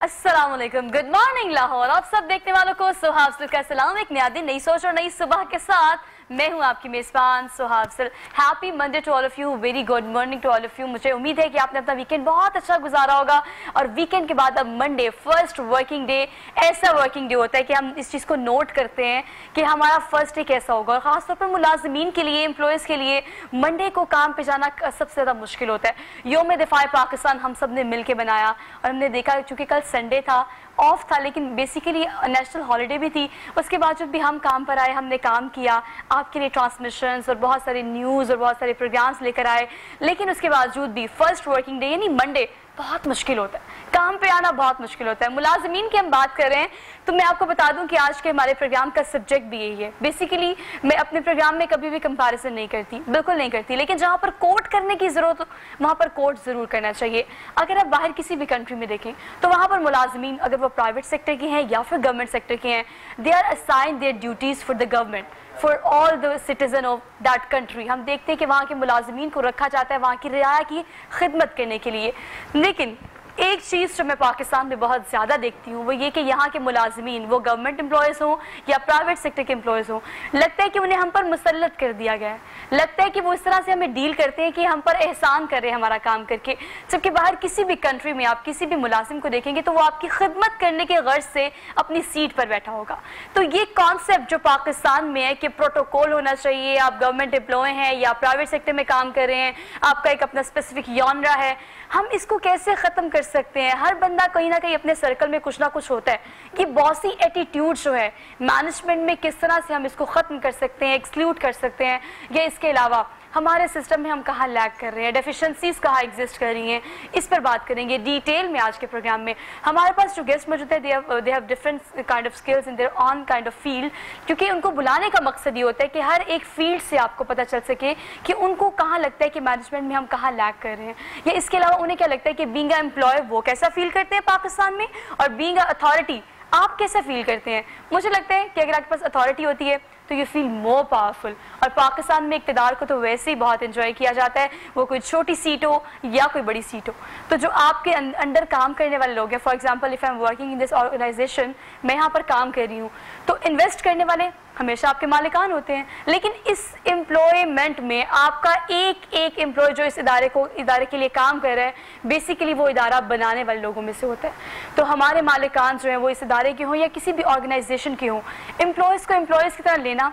अस्सलाम वालेकुम, good morning Lahore. आप सब देखने वालों को सुहा अफजल का सलाम। एक नया दिन, नई सोच और नई सुबह के साथ मैं हूं आपकी मेज़बान Suha Afzal. Happy Monday to all of you, very good morning to all of you. मुझे उम्मीद है कि आपने अपना वीकेंड बहुत अच्छा गुजारा होगा और वीकेंड के बाद अब मंडे फर्स्ट वर्किंग डे, ऐसा वर्किंग डे होता है कि हम इस चीज़ को नोट करते हैं कि हमारा फर्स्ट डे कैसा होगा। और ख़ासतौर पर मुलाजमीन के लिए, एम्प्लॉयज़ के लिए मंडे को काम पे जाना सबसे ज़्यादा मुश्किल होता है। योम दिफाए पाकिस्तान हम सब ने मिल के बनाया और हमने देखा, चूँकि कल संडे था, ऑफ था, लेकिन बेसिकली नेशनल हॉलीडे भी थी। उसके बाद जब भी हम काम पर आए, हमने काम किया, आपके लिए ट्रांसमिशंस और बहुत सारे न्यूज़ और बहुत सारे प्रोग्राम्स लेकर आए। लेकिन उसके बावजूद भी फर्स्ट वर्किंग डे यानी मंडे बहुत मुश्किल होता है, काम पे आना बहुत मुश्किल होता है। मुलाजमीन की हम बात कर रहे हैं तो मैं आपको बता दूं कि आज के हमारे प्रोग्राम का सब्जेक्ट भी यही है। बेसिकली मैं अपने प्रोग्राम में कभी भी कंपैरिजन नहीं करती, बिल्कुल नहीं करती, लेकिन जहाँ पर कोट करने की ज़रूरत हो वहाँ पर कोट ज़रूर करना चाहिए। अगर आप बाहर किसी भी कंट्री में देखें तो वहाँ पर मुलाजमीन, अगर वो प्राइवेट सेक्टर के हैं या फिर गवर्नमेंट सेक्टर के हैं, they are assign their duties for the government, for all the citizen of that country. हम देखते हैं कि वहाँ के मुलाजमीन को रखा जाता है वहाँ की रियाया की खिदमत करने के लिए। लेकिन एक चीज़ जो मैं पाकिस्तान में बहुत ज़्यादा देखती हूँ वो ये कि यहाँ के मुलाजमीन, वो गवर्नमेंट एम्प्लॉयज़ हों या प्राइवेट सेक्टर के एम्प्लॉयज़ हों, लगता है कि उन्हें हम पर मुसल्लत कर दिया गया है। लगता है कि वो इस तरह से हमें डील करते हैं कि हम पर एहसान कर रहे हैं हमारा काम करके। जबकि बाहर किसी भी कंट्री में आप किसी भी मुलाजिम को देखेंगे तो वो आपकी खिदमत करने के गर्ज से अपनी सीट पर बैठा होगा। तो ये कॉन्सेप्ट जो पाकिस्तान में है कि प्रोटोकॉल होना चाहिए, आप गवर्नमेंट एम्प्लॉय हैं या प्राइवेट सेक्टर में काम कर रहे हैं, आपका एक अपना स्पेसिफिक जॉनरा है, हम इसको कैसे ख़त्म कर सकते हैं? हर बंदा कहीं ना कहीं अपने सर्कल में कुछ ना कुछ होता है। ये बॉसी एटीट्यूड जो है मैनेजमेंट में, किस तरह से हम इसको ख़त्म कर सकते हैं, एक्सक्लूड कर सकते हैं, या इसके अलावा हमारे सिस्टम में हम कहाँ लैग कर रहे हैं, डेफिशिएंसीज कहाँ एग्जिस्ट कर रही हैं, इस पर बात करेंगे डिटेल में आज के प्रोग्राम में। हमारे पास जो गेस्ट मौजूद है, they have different kind of skills in their on kind of field, क्योंकि उनको बुलाने का मकसद ये होता है कि हर एक फील्ड से आपको पता चल सके कि उनको कहाँ लगता है कि मैनेजमेंट में हम कहाँ लैग कर रहे हैं, या इसके अलावा उन्हें क्या लगता है कि बीइंग अ एम्प्लॉय वो कैसा फील करते हैं पाकिस्तान में, और बीइंग अ अथॉरिटी आप कैसा फील करते हैं। मुझे लगता है कि अगर आपके पास अथॉरिटी होती है तो यू फील मोर पावरफुल। और पाकिस्तान में इक़्तिदार को तो वैसे ही बहुत एंजॉय किया जाता है, वो कोई छोटी सीट हो या कोई बड़ी सीट हो। तो जो आपके अंडर काम करने वाले लोग हैं, for example if I am working in this organisation, मैं यहाँ पर काम कर रही हूँ, तो इन्वेस्ट करने वाले हमेशा आपके मालिकान होते हैं। लेकिन इस एम्प्लॉयमेंट में आपका एक एक एम्प्लॉय जो इस इदारे के लिए काम कर रहा है, बेसिकली वो इदारा बनाने वाले लोगों में से होता है। तो हमारे मालिकान जो हैं वो इस इदारे के हों या किसी भी ऑर्गेनाइजेशन के हों, एम्प्लॉयज़ को एम्प्लॉयज़ की तरह लेना,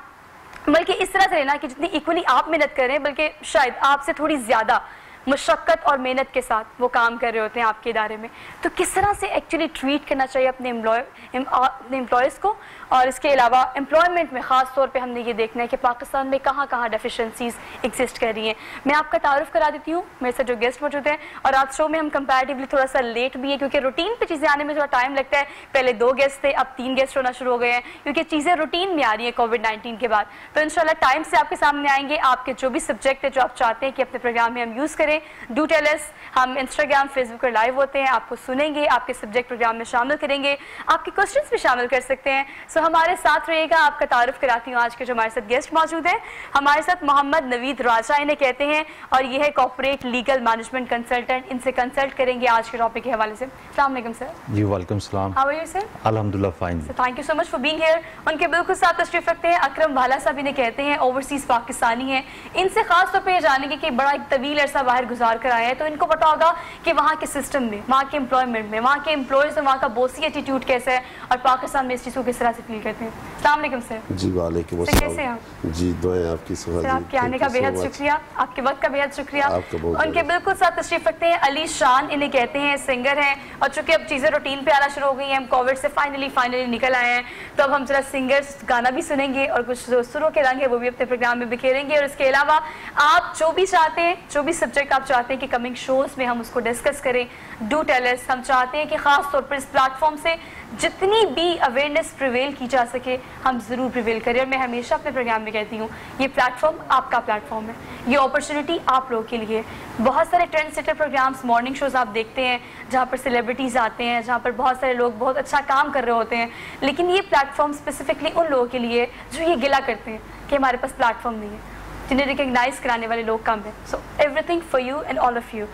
बल्कि इस तरह से लेना कि जितनी इक्वली आप मेहनत कर रहे हैं, बल्कि शायद आपसे थोड़ी ज़्यादा मुशक्क़त और मेहनत के साथ वो काम कर रहे होते हैं आपके इदारे में। तो किस तरह से एक्चुअली ट्रीट करना चाहिए अपने एम्प्लॉयज़ को। और इसके अलावा एम्प्लॉयमेंट में ख़ास तौर पे हमने ये देखना है कि पाकिस्तान में कहाँ कहाँ डेफिशिएंसीज एग्जिस्ट कर रही हैं। मैं आपका तारुफ करा देती हूँ, मेरे साथ जो गेस्ट मौजूद हैं, और आज शो में हम कंपैरेटिवली थोड़ा सा लेट भी है क्योंकि रूटीन पे चीज़ें आने में थोड़ा टाइम लगता है। पहले 2 गेस्ट थे, अब 3 गेस्ट होना शुरू हो गए हैं क्योंकि चीज़ें रूटीन में आ रही हैं कोविड-19 के बाद। तो इंशाल्लाह टाइम से आपके सामने आएंगे। आपके जो भी सब्जेक्ट है जो आप चाहते हैं कि अपने प्रोग्राम में हम यूज़ करें, डू टेल अस। हम इंस्टाग्राम, फेसबुक पर लाइव होते हैं, आपको सुनेंगे, आपके सब्जेक्ट प्रोग्राम में शामिल करेंगे, आपके क्वेश्चंस भी शामिल कर सकते हैं। सो हमारे साथ रहिएगा। आपका तारुफ कराती हूँ आज के जो हमारे साथ गेस्ट मौजूद हैं। हमारे साथ मोहम्मद नवीद राजा इन्हें कहते हैं और ये है कॉर्पोरेट लीगल मैनेजमेंट कंसल्टेंट। इनसे कंसल्ट करेंगे आज के टॉपिक के हवाले से। अस्सलाम वालेकुम सर। जी वालेकुम सलाम। How are you sir? अल्हम्दुलिल्लाह fine. Thank you so much for being here. उनके बिल्कुल साथ तशरीफ रखते हैं अकरम भाला साहब, इन्हें कहते हैं ओवरसीज पाकिस्तानी हैं। इनसे खास तौर पर यह जानेंगे कि बड़ा एक तवील अरसा बाहर गुजार कर आए हैं, तो इनको पता होगा कि वहाँ के सिस्टम में, वहाँ के एम्प्लॉयमेंट में, वहाँ के एम्प्लॉयज़ और वहाँ का बॉसी एटीट्यूड कैसा है और पाकिस्तान में इस चीज़ को किस तरह से फील करते हैं। अस्सलाम वालेकुम सर। जी वालेकुम अस्सलाम। कैसे हैं? जी दुआएं आपकी सुहा जी। आपके आने का बेहद शुक्रिया, आपके वक्त का बेहद शुक्रिया। उनके बिल्कुल साथ तशरीफ रखते हैं अली शान, इन्हें कहते हैं सिंगर हैं। और चूंकि अब चीज़ें रूटीन पे आना शुरू हो गई हैं, हम कोविड से फाइनली निकल आए हैं, तो अब हम जरा सिंगर्स गाना भी सुनेंगे और कुछ जो सुरों के रंग है वो भी अपने प्रोग्राम में बिखेरेंगे। और इसके अलावा आप जो भी चाहते हैं, जो भी सब्जेक्ट आप चाहते हैं कि कमिंग शोज़ में हम उसको डिस्कस करें, डू टेल अस। हम चाहते हैं कि ख़ास तौर पर इस प्लेटफॉर्म से जितनी भी अवेयरनेस प्रिवेल की जा सके हम ज़रूर प्रिवेल करें। और मैं हमेशा अपने प्रोग्राम में कहती हूँ ये प्लेटफॉर्म आपका प्लेटफॉर्म है, ये अपॉर्चुनिटी आप लोगों के लिए। बहुत सारे trend setter programmes, morning shows आप देखते हैं जहाँ पर सेलिब्रिटीज़ आते हैं, जहाँ पर बहुत सारे लोग बहुत अच्छा काम कर रहे होते हैं, लेकिन ये प्लेटफॉर्म स्पेसिफिकली उन लोगों के लिए जो ये गिला करते हैं कि हमारे पास प्लेटफॉर्म नहीं है, जिन्हें रिकग्नाइज कराने वाले लोग कम हैं। So everything for you and all of you.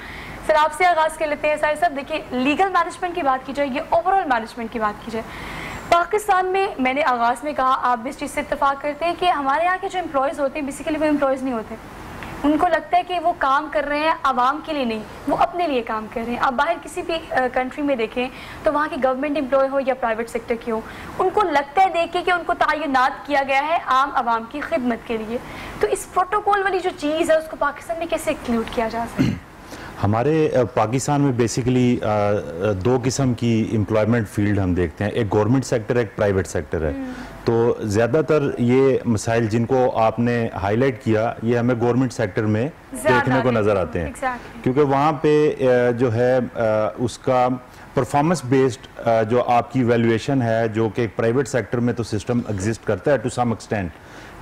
Sir आपसे आगाज़ कर लेते हैं। साहिर साहब देखिए, लीगल मैनेजमेंट की बात की जाए या ओवरऑल मैनेजमेंट की बात की जाए, पाकिस्तान में मैंने आगाज़ में कहा, आप भी इस चीज़ से इत्तेफाक करते हैं कि हमारे यहाँ के जो एम्प्लॉयज़ होते हैं बेसिकली वो एम्प्लॉयज़ नहीं होते। उनको लगता है कि वो काम कर रहे हैं आवाम के लिए नहीं, वो अपने लिए काम कर रहे हैं। आप बाहर किसी भी कंट्री में देखें तो वहाँ की गवर्नमेंट एम्प्लॉय हो या प्राइवेट सेक्टर की हो, उनको लगता है देख के कि उनको तयनात किया गया है आम आवाम की खिदमत के लिए। तो इस प्रोटोकॉल वाली जो चीज़ है उसको पाकिस्तान में कैसे इंक्लूड किया जा सकता है? हमारे पाकिस्तान में बेसिकली दो किस्म की एम्प्लॉयमेंट फील्ड हम देखते हैं, एक गवर्नमेंट सेक्टर है, एक प्राइवेट सेक्टर है। तो ज़्यादातर ये मसाइल जिनको आपने हाईलाइट किया ये हमें गवर्नमेंट सेक्टर में देखने को नज़र आते हैं। क्योंकि वहाँ पे जो है उसका परफॉर्मेंस बेस्ड जो आपकी वैल्यूएशन है, जो कि प्राइवेट सेक्टर में तो सिस्टम एग्जिस्ट करता है टू सम एक्सटेंट,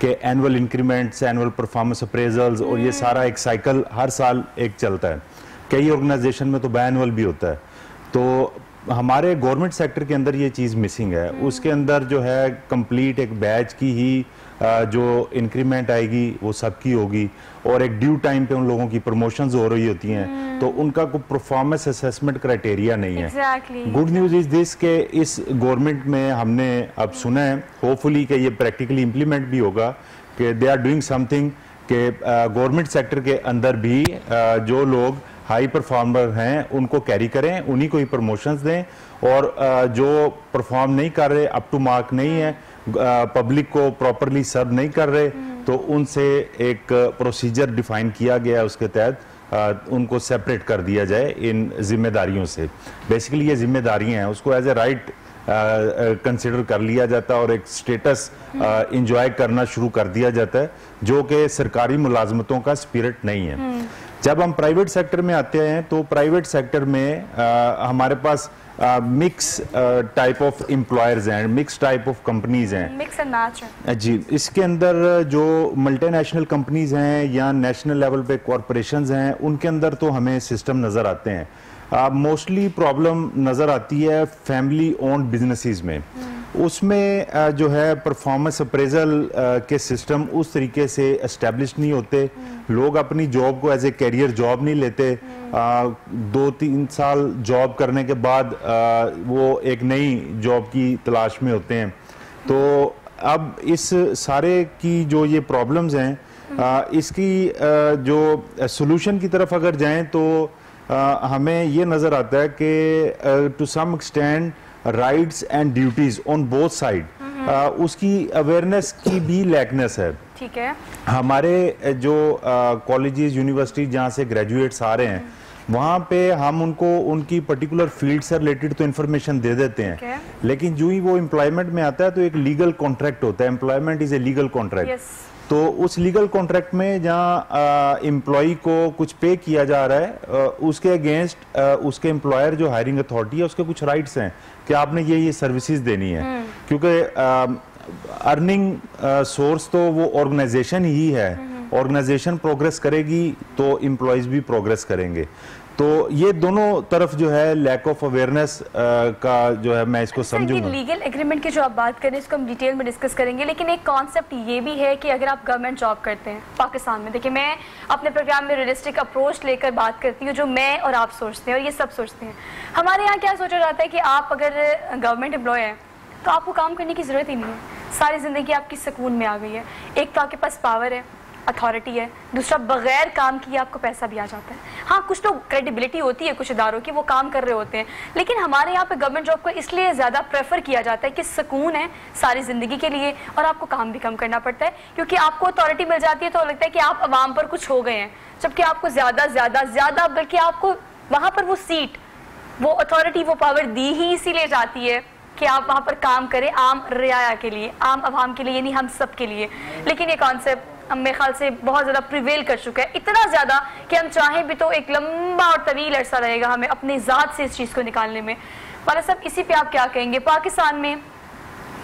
के annual increments, annual performance appraisals और ये सारा एक साइकिल हर साल एक चलता है। कई ऑर्गेनाइजेशन में तो बायनुअल भी होता है। तो हमारे गवर्नमेंट सेक्टर के अंदर ये चीज़ मिसिंग है। उसके अंदर जो है कंप्लीट एक बैच की ही जो इंक्रीमेंट आएगी वो सबकी होगी और एक ड्यू टाइम पे उन लोगों की प्रमोशंस हो रही होती हैं। तो उनका कोई परफॉर्मेंस असेसमेंट क्राइटेरिया नहीं है। गुड न्यूज़ इज दिस के इस गवर्नमेंट में हमने अब सुना है, होपफुली कि ये प्रैक्टिकली इम्प्लीमेंट भी होगा, कि दे आर डूइंग समथिंग कि गवर्नमेंट सेक्टर के अंदर भी जो लोग हाई परफॉर्मर हैं उनको कैरी करें, उन्हीं को ही प्रमोशंस दें, और जो परफॉर्म नहीं कर रहे, अप टू मार्क नहीं है, पब्लिक को प्रॉपरली सर्व नहीं कर रहे, तो उनसे एक प्रोसीजर डिफाइन किया गया है, उसके तहत उनको सेपरेट कर दिया जाए इन जिम्मेदारियों से। बेसिकली ये जिम्मेदारियां हैं, उसको एज ए राइट कंसिडर कर लिया जाता है और एक स्टेटस इंजॉय करना शुरू कर दिया जाता है, जो कि सरकारी मुलाजमतों का स्पिरिट नहीं है। जब हम प्राइवेट सेक्टर में आते हैं तो प्राइवेट सेक्टर में हमारे पास मिक्स टाइप ऑफ एम्प्लॉयर्स हैं, मिक्स टाइप ऑफ कंपनीज हैं, मिक्स एंड मैच जी। इसके अंदर जो मल्टीनेशनल कंपनीज हैं या नेशनल लेवल पे कॉरपोरेशंस हैं, उनके अंदर तो हमें सिस्टम नज़र आते हैं। मोस्टली प्रॉब्लम नज़र आती है फैमिली ओन्ड बिजनेसेस में। उसमें जो है परफॉर्मेंस अप्रेजल के सिस्टम उस तरीके से एस्टेब्लिश नहीं होते। लोग अपनी जॉब को एज ए कैरियर जॉब नहीं लेते। 2-3 साल जॉब करने के बाद वो एक नई जॉब की तलाश में होते हैं। तो अब इस सारे की जो ये प्रॉब्लम्स हैं, इसकी जो सोल्यूशन की तरफ अगर जाएं तो हमें ये नज़र आता है कि to some extent rights and duties on both side, उसकी अवेयरनेस की भी लैकनेस है। ठीक है, हमारे जो कॉलेजेस यूनिवर्सिटी जहाँ से ग्रेजुएट्स आ रहे हैं, वहाँ पे हम उनको उनकी पर्टिकुलर फील्ड से रिलेटेड तो इन्फॉर्मेशन दे देते हैं, लेकिन जो ही वो एम्प्लॉयमेंट में आता है तो एक लीगल कॉन्ट्रैक्ट होता है। Employment is a legal contract. तो उस लीगल कॉन्ट्रैक्ट में जहाँ एम्प्लॉय को कुछ पे किया जा रहा है, उसके अगेंस्ट उसके एम्प्लॉयर जो हायरिंग अथॉरिटी है उसके कुछ राइट्स हैं कि आपने ये सर्विसेज देनी है। क्योंकि अर्निंग सोर्स तो वो ऑर्गेनाइजेशन ही है, ऑर्गेनाइजेशन प्रोग्रेस करेगी तो एम्प्लॉयज भी प्रोग्रेस करेंगे। तो ये दोनों तरफ जो है लैक ऑफ अवेयरनेस का जो है मैं इसको समझूंगा। लीगल एग्रीमेंट की जो आप बात करें इसको हम डिटेल में डिस्कस करेंगे, लेकिन एक कॉन्सेप्ट ये भी है कि अगर आप गवर्नमेंट जॉब करते हैं पाकिस्तान में, देखिए मैं अपने प्रोग्राम में रियलिस्टिक अप्रोच लेकर बात करती हूँ, जो मैं और आप सोचते हैं और ये सब सोचते हैं। हमारे यहाँ क्या सोचा जाता है कि आप अगर गवर्नमेंट एम्प्लॉय हैं तो आपको काम करने की ज़रूरत ही नहीं है, सारी ज़िंदगी आपकी सुकून में आ गई है। एक तो आपके पास पावर है, अथॉरिटी है, दूसरा बगैर काम किए आपको पैसा भी आ जाता है। हाँ, कुछ तो क्रेडिबिलिटी होती है कुछ इदारों की, वो काम कर रहे होते हैं, लेकिन हमारे यहाँ पे गवर्नमेंट जॉब को इसलिए ज़्यादा प्रेफर किया जाता है कि सुकून है सारी ज़िंदगी के लिए और आपको काम भी कम करना पड़ता है, क्योंकि आपको अथॉरिटी मिल जाती है तो लगता है कि आप आवाम पर कुछ हो गए हैं, जबकि आपको ज़्यादा बल्कि आपको वहाँ पर वो सीट, वो अथॉरिटी, वो पावर दी ही इसीलिए जाती है कि आप वहाँ पर काम करें आम रियाया के लिए, आम आवाम के लिए, यानी हम सब के लिए। लेकिन ये कॉन्सेप्ट मेरे ख्याल से बहुत ज़्यादा प्रिवेल कर चुका है, इतना ज़्यादा कि हम चाहें भी तो एक लंबा और तवील अरसा रहेगा हमें अपनी ज़ात से इस चीज़ को निकालने में। वाला साहब, इसी पे आप क्या कहेंगे? पाकिस्तान में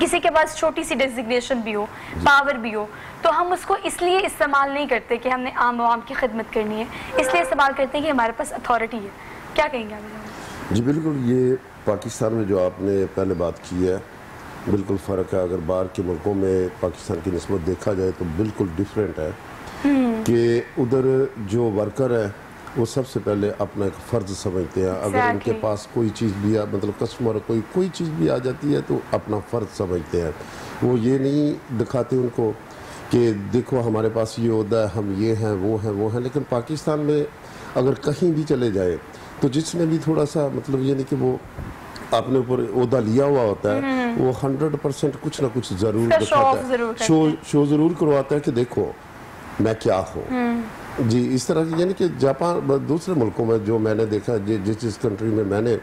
किसी के पास छोटी सी डेजिग्नेशन भी हो, पावर भी हो, तो हम उसको इसलिए इस्तेमाल नहीं करते कि हमने आम आवाम की खिदमत करनी है, इसलिए इस्तेमाल करते हैं कि हमारे पास अथॉरिटी है। क्या कहेंगे आप? जी बिल्कुल, ये पाकिस्तान में जो आपने पहले बात की है बिल्कुल फ़र्क है। अगर बाहर के मुल्कों में पाकिस्तान की निस्बत देखा जाए तो बिल्कुल डिफरेंट है कि उधर जो वर्कर है वो सबसे पहले अपना एक फ़र्ज़ समझते हैं। अगर उनके पास कोई चीज़ भी मतलब कस्टमर कोई चीज़ भी आ जाती है तो अपना फ़र्ज़ समझते हैं। वो ये नहीं दिखाते उनको कि देखो हमारे पास ये होता है, हम ये हैं वो हैं। लेकिन पाकिस्तान में अगर कहीं भी चले जाए तो जिसने भी थोड़ा सा मतलब ये नहीं कि वो अपने ऊपर ओहदा लिया हुआ होता है, वो 100% कुछ ना कुछ ज़रूर दिखाता है, शो ज़रूर करवाता है कि देखो मैं क्या हूँ जी। इस तरह की यानी कि जापान दूसरे मुल्कों में जो मैंने देखा, जिस कंट्री में मैंने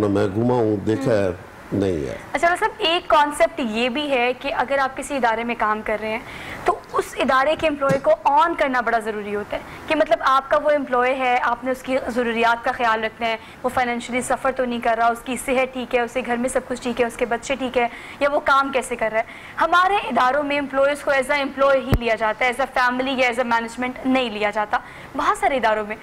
मैं घुमा हूँ, देखा है, नहीं है। अच्छा मतलब एक कॉन्सेप्ट ये भी है कि अगर आप किसी इदारे में काम कर रहे हैं तो उस इदारे के एम्प्लॉय को ऑन करना बड़ा ज़रूरी होता है कि मतलब आपका वो एम्प्लॉय है, आपने उसकी ज़रूरियात का ख्याल रखना है, वो फाइनेंशियली सफ़र तो नहीं कर रहा, उसकी सेहत ठीक है, उसके घर में सब कुछ ठीक है, उसके बच्चे ठीक है, या वो काम कैसे कर रहा है। हमारे इदारों में एम्प्लॉयज़ को एज अ एम्प्लॉय ही लिया जाता है, एज अ फैमिली या एज अ मैनेजमेंट नहीं लिया जाता बहुत सारे इदारों में।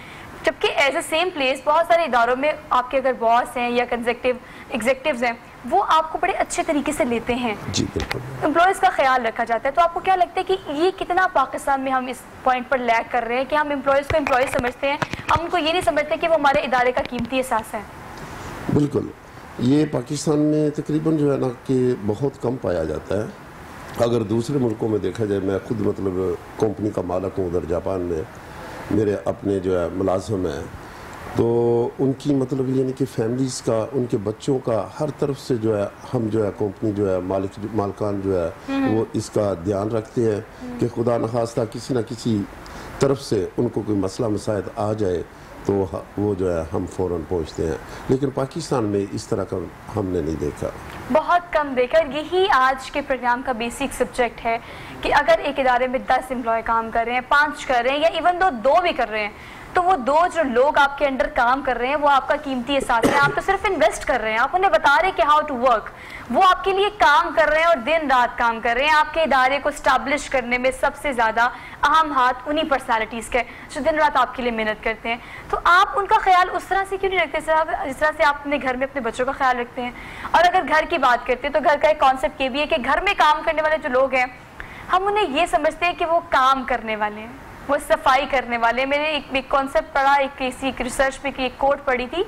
जबकि एज अ सेम प्लेस बहुत सारे इदारों में आपके अगर बॉस हैं या एग्जेक्टिव्स हैं, वो आपको बड़े अच्छे तरीके से लेते हैं जी, बिल्कुल एम्प्लॉयज़ का ख्याल रखा जाता है। तो आपको क्या लगता है कि ये कितना पाकिस्तान में हम इस पॉइंट पर लैग कर रहे हैं कि हम एम्प्लॉयज़ को एम्प्लॉय समझते हैं, हम उनको ये नहीं समझते कि वो हमारे इदारे का कीमती एहसास है। बिल्कुल, ये पाकिस्तान में तकरीबन जो है ना कि बहुत कम पाया जाता है। अगर दूसरे मुल्कों में देखा जाए, मैं खुद मतलब कंपनी का मालिक हूँ उधर जापान में, मेरे अपने जो है मुलाजिम हैं, तो उनकी मतलब ये नहीं कि फैमिलीज़ का, उनके बच्चों का हर तरफ से जो है हम जो है कंपनी जो है मालकान जो है वो इसका ध्यान रखते हैं कि खुदा न खास्ता किसी न किसी तरफ से उनको कोई मसला मसाइल आ जाए तो वो जो है हम फ़ौरन पहुंचते हैं। लेकिन पाकिस्तान में इस तरह का हमने नहीं देखा, बहुत कम देखा। यही आज के प्रोग्राम का बेसिक सब्जेक्ट है कि अगर एक इदारे में 10 एम्प्लॉय काम कर रहे हैं, 5 कर रहे हैं, या इवन दो भी कर रहे हैं, तो वो 2 जो लोग आपके अंडर काम कर रहे हैं वो आपका कीमती एहसास है। आप तो सिर्फ इन्वेस्ट कर रहे हैं, आप उन्हें बता रहे हैं कि हाउ टू वर्क, वो आपके लिए काम कर रहे हैं और दिन रात काम कर रहे हैं। आपके इदारे को स्टैब्लिश करने में सबसे ज़्यादा अहम हाथ उन्हीं पर्सनालिटीज़ के जो दिन रात आपके लिए मेहनत करते हैं। तो आप उनका ख्याल उस तरह से क्यों नहीं रखते साहब जिस तरह से आप अपने घर में अपने बच्चों का ख्याल रखते हैं? और अगर घर की बात करते हैं तो घर का एक कॉन्सेप्ट ये भी है कि घर में काम करने वाले जो लोग हैं, हम उन्हें ये समझते हैं कि वो काम करने वाले हैं, वो सफाई करने वाले। मैंने एक कॉन्सेप्ट पढ़ा, एक रिसर्च पे की एक कोट पढ़ी थी।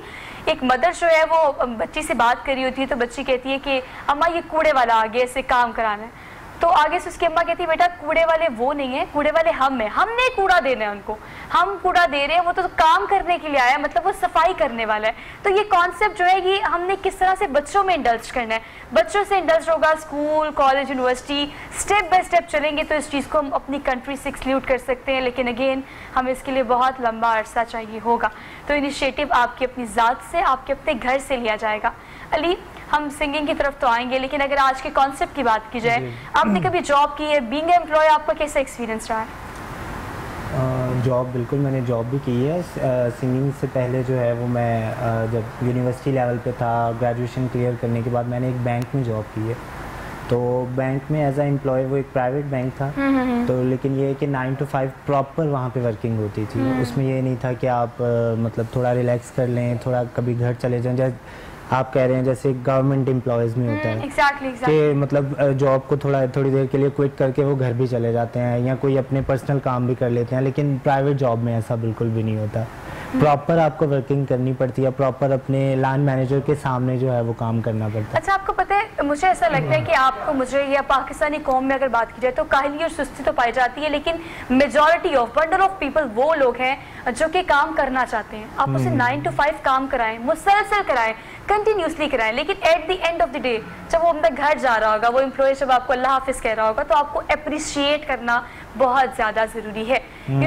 एक मदर जो है वो बच्ची से बात करी होती है, तो बच्ची कहती है कि अम्मा ये कूड़े वाला आ गया, इससे काम कराना है। तो आगे से उसकी अम्मा कहती है बेटा कूड़े वाले वो नहीं है, कूड़े वाले हम हैं, हमने कूड़ा देना है उनको, हम कूड़ा दे रहे हैं, वो तो काम करने के लिए आया है, मतलब वो सफाई करने वाला है। तो ये कॉन्सेप्ट जो है ये हमने किस तरह से बच्चों में इंडल्ज करना है, बच्चों से इंडल्ज होगा, school college university step by step चलेंगे तो इस चीज़ को हम अपनी कंट्री से एक्सक्लूड कर सकते हैं। लेकिन अगेन हमें इसके लिए बहुत लंबा अरसा चाहिए होगा। तो इनिशिएटिव आपकी अपनी ज़ात से, आपके अपने घर से लिया जाएगा। अली, हम सिंगिंग की तरफ तो आएंगे, लेकिन अगर आज के कॉन्सेप्ट की बात की जाए, आपने कभी जॉब की है, बीइंग एम्प्लॉय आपका कैसा एक्सपीरियंस रहा है? जॉब बिल्कुल मैंने जॉब भी की है। सिंगिंग से पहले जो है वो मैं जब यूनिवर्सिटी लेवल पे था, ग्रेजुएशन क्लियर करने के बाद मैंने एक बैंक में जॉब की है। तो बैंक में एज अ एम्प्लॉय, वो एक प्राइवेट बैंक था, तो लेकिन ये है कि 9 to 5 प्रॉपर वहाँ पे वर्किंग होती थी। उसमें ये नहीं था कि आप मतलब थोड़ा रिलैक्स कर लें, थोड़ा कभी घर चले जाएं, जैसे आप कह रहे हैं जैसे गवर्नमेंट एम्प्लॉयज़ में होता है कि मतलब जॉब को थोड़ी देर के लिए क्विट करके वो घर भी चले जाते हैं या कोई अपने पर्सनल काम भी कर लेते हैं। लेकिन प्राइवेट जॉब में ऐसा बिल्कुल भी नहीं होता, प्रॉपर आपको वर्किंग करनी पड़ती है, प्रॉपर अपने लैंड मैनेजर के सामने जो है वो काम करना पड़ता है। अच्छा, आपको पता है मुझे ऐसा लगता है कि आपको, मुझे या पाकिस्तानी कौम में अगर बात की जाए तो काहली और सुस्ती तो पाई जाती है, लेकिन majority of bundle of people वो लोग हैं जो कि काम करना चाहते हैं। आप उसे 9 to 5 काम कराएं, मुसलसल कराएं, कंटिन्यूसली कराएं, लेकिन at the end of the day जब वो अपना घर जा रहा होगा, वो एम्प्लॉय जब आपको अल्लाह हाफिज कह रहा होगा, तो आपको अप्रिशिएट करना बहुत ज़्यादा ज़रूरी है।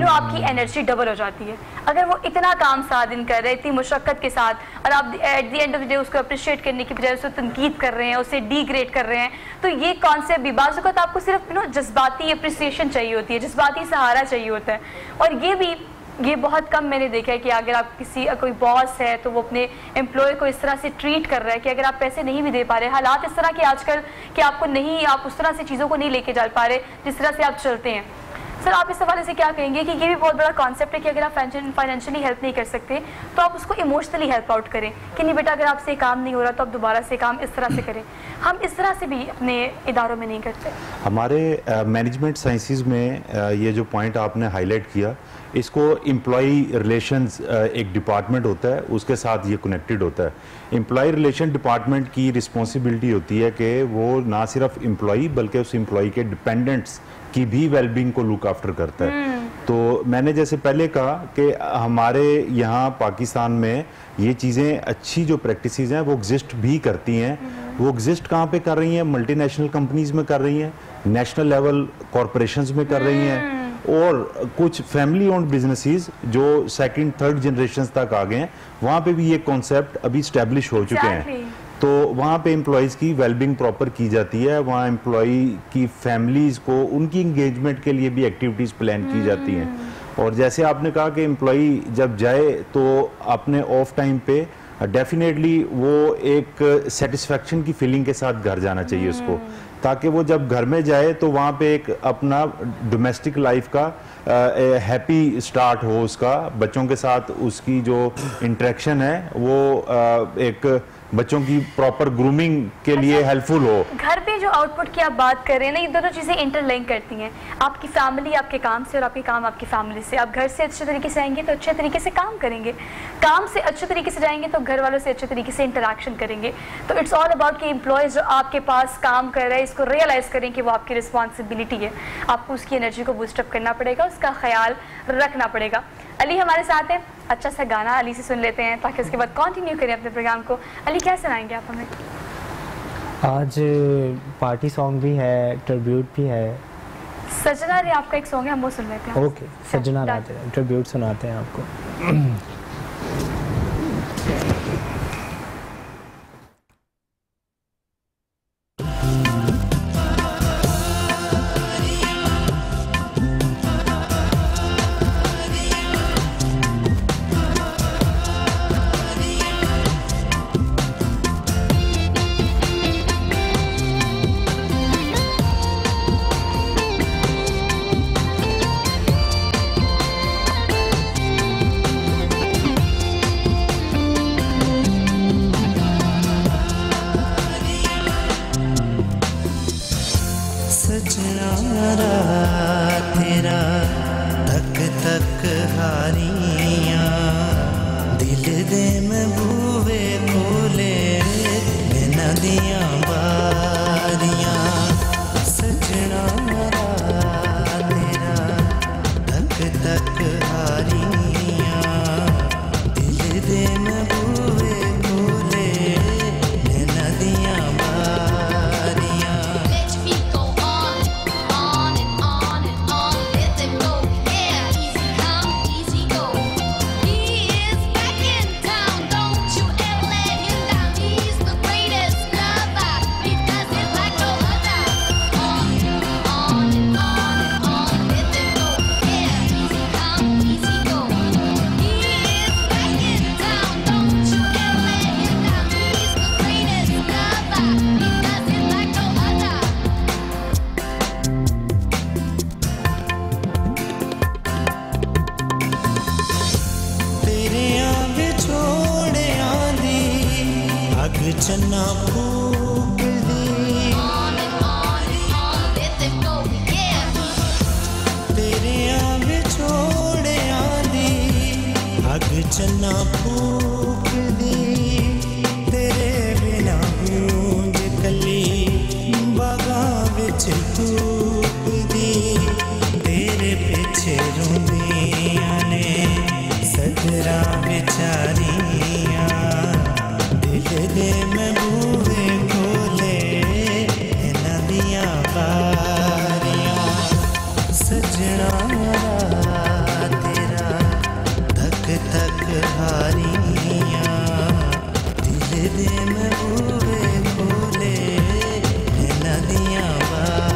आपकी एनर्जी डबल हो जाती है। अगर वो इतना काम सारा दिन कर रहे हैं, इतनी मुशक्क़त के साथ, और आप at the end of the day उसको अप्रिशिएट करने की बजाय उसको तनकीद कर रहे हैं, उसे डिग्रेड कर रहे हैं, तो ये कॉन्सेप्ट भी बाज़ वक़्त आपको सिर्फ जज्बाती अप्रिसिएशन चाहिए होती है, जज्बाती सहारा चाहिए होता है। और ये बहुत कम मैंने देखा है कि अगर आप कोई बॉस है तो वो अपने एम्प्लॉय को इस तरह से ट्रीट कर रहा है कि अगर आप पैसे नहीं भी दे पा रहे, हालात इस तरह के आजकल कि आप उस तरह से चीज़ों को नहीं लेके जा पा रहे जिस तरह से आप चलते हैं। सर, आप इस हवाले से क्या कहेंगे कि ये भी बहुत बड़ा कॉन्सेप्ट है कि अगर आप फाइनेंशियली हेल्प नहीं कर सकते तो आप उसको इमोशनली हेल्प आउट करें कि नहीं बेटा अगर आपसे काम नहीं हो रहा तो आप दोबारा से काम इस तरह से करें। हम इस तरह से भी अपने इदारों में नहीं करते। हमारे मैनेजमेंट साइंसेज में ये जो पॉइंट आपने हाईलाइट किया, इसको एम्प्लॉई रिलेशंस एक डिपार्टमेंट होता है, उसके साथ ये कनेक्टेड होता है। एम्प्लॉय रिलेशन डिपार्टमेंट की रिस्पॉन्सिबिलिटी होती है कि वो ना सिर्फ एम्प्लॉई बल्कि उस एम्प्लॉई के डिपेंडेंट्स की भी वेलबींग को लुक आफ्टर करता है। तो मैंने जैसे पहले कहा कि हमारे यहाँ पाकिस्तान में ये चीज़ें अच्छी जो प्रैक्टिसेस हैं वो एग्जिस्ट भी करती हैं। वो एग्जिस्ट कहाँ पे कर रही हैं? मल्टीनेशनल कंपनीज में कर रही हैं, नेशनल लेवल कॉरपोरेशंस में कर रही हैं, और कुछ फैमिली ओन्ड बिजनेसेस जो सेकंड थर्ड जनरेशन तक आ गए हैं, वहाँ पे भी ये कॉन्सेप्ट अभी स्टैब्लिश हो चुके हैं। तो वहाँ पे एम्प्लॉयज़ की वेलबींग प्रॉपर की जाती है, वहाँ एम्प्लॉई की फैमिलीज़ को उनकी इंगेजमेंट के लिए भी एक्टिविटीज़ प्लान की जाती हैं। और जैसे आपने कहा कि एम्प्लॉई जब जाए तो अपने ऑफ टाइम पे डेफिनेटली वो एक सेटिस्फेक्शन की फीलिंग के साथ घर जाना चाहिए उसको, ताकि वो जब घर में जाए तो वहाँ पे एक अपना डोमेस्टिक लाइफ का हैप्पी स्टार्ट हो, उसका बच्चों के साथ उसकी जो इंटरेक्शन है वो एक बच्चों की प्रॉपर ग्रूमिंग के लिए हेल्पफुल हो। घर पे जो आउटपुट की आप बात कर रहे हैं ना, ये दोनों चीजें इंटरलिंक करती हैं। आपकी फैमिली आपके काम से और आपके काम आपकी फैमिली से। आप घर से अच्छे तरीके से आएंगे तो अच्छे तरीके से काम करेंगे, काम से अच्छे तरीके से जाएंगे तो घर वालों से अच्छे तरीके से इंटरेक्शन करेंगे। तो इट्स ऑल अबाउट कि एम्प्लॉयज जो आपके पास काम कर रहे हैं इसको रियलाइज करें कि वो आपकी रिस्पॉन्सिबिलिटी है, आपको उसकी एनर्जी को बूस्टअप करना पड़ेगा, उसका ख्याल रखना पड़ेगा। अली हमारे साथ है, अच्छा सा गाना अली से सुन लेते हैं ताकि उसके बाद कंटिन्यू करें अपने प्रोग्राम को। अली क्या सुनाएंगे आप हमें? आज पार्टी सॉन्ग भी है, ट्रिब्यूट भी है। सजना रे आपका एक सॉन्ग है, हम वो सुन लेते हैं। ओके, सजना राजे ट्रिब्यूट सुनाते हैं आपको। तेरा तक तक हारियां दिल दे में बूवे खोले बिना दिया बारियां। सजना तेरा तक तक हारियां दिल दे में बूवे खोले बिना दिया बारियां। चन्ना फूक दी तेरे आवे छोड़े आंदी अग चन्ना फूक दी। तेरे बिना गूंज कली बागा विच धूप दी। तेरे पीछे रोंदियां ने सदरा बेचारियां दिल दे में बूहे खोले नदियां बारियां। सजना तेरा तक तक हारियां दिल दे में बूहे खोले नदियां बारियां।